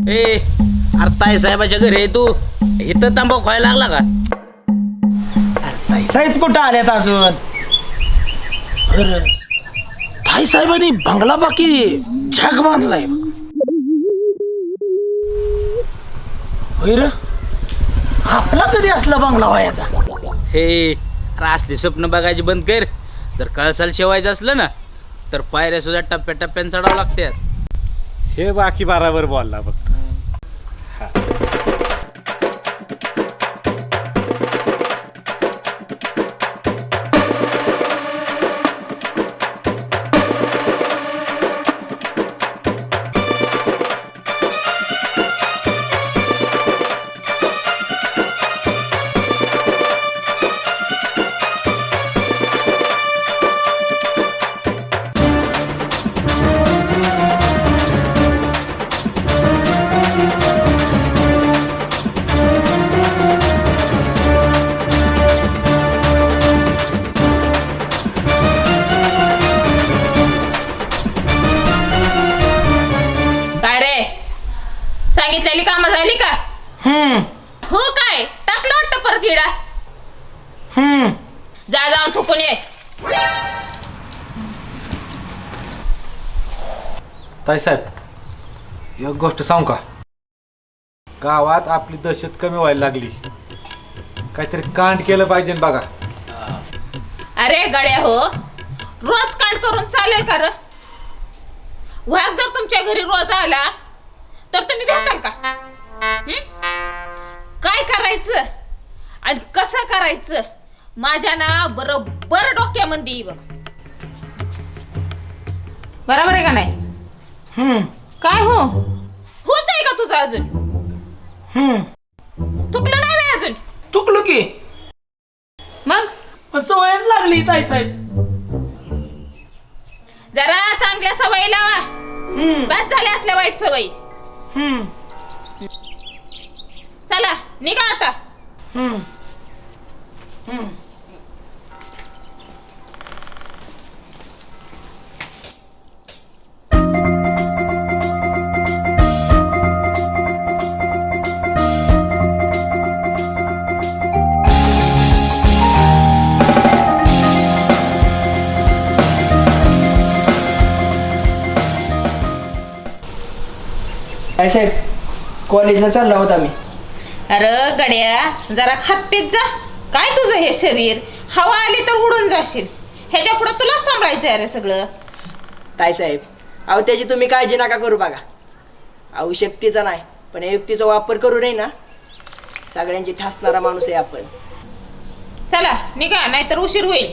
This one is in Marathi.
ए अरे ताई साहेबाच्या घरी आहे तू इथं तांबाखू खायला लागला का? ताई साहेब कुठं आल्यात अजून? अरे ताई साहेबांनी बंगला बाकी झग बांधलाय. होय र, आपला कधी असला बंगला व्हायचा? हे अरे असली स्वप्न बघायची बंद कर. जर कळसाल शेवायचं असलं ना तर पायऱ्या सुद्धा टप्प्याटप्प्याने चढावं लागतात. हे बाकी बराबर बोलला फक्त. सांगितलेली कामं झाली का? हो काय टाकलं वाटतं परत हिडा. जा जाऊन थुकून ये. ताई साहेब एक गोष्ट सांगू का? गावात आपली दहशत कमी व्हायला लागली. काहीतरी कांड केलं पाहिजे बघा. अरे गड्या हो, रोज कांड करून चालेल का र? वाघ जर तुमच्या घरी रोज आला तर तुम्ही भेटाल का? काय करायचं आणि कसं करायचं माझ्या ना बरोबर डोक्यामध्ये बघ. बरोबर आहे का नाही? काय हो होच आहे का तुझं अजून? थुकलं नाही बे अजून? चुकलो की, मग पण सवयच लागली ताई साहेब. जरा चांगल्या सवयी लावा. बस झाल्या असल्या वाईट सवयी. चला निघा आता. ताई साहेब कॉलेजला चाललो आहोत आम्ही. अरे गड्या जरा खातपीत जा. काय तुझं हे शरीर, हवा आली तर उडून जाशील. ह्याच्या पुढं तुला सांभाळायचं आहे रे सगळं. ताई साहेब अहो त्याची तुम्ही काळजी नका करू बघा. अहो शक्तीचा नाही पण या युक्तीचा वापर करू नये ना. सगळ्यांची ठासणारा माणूस आहे आपण. चला निघा नाहीतर उशीर होईल.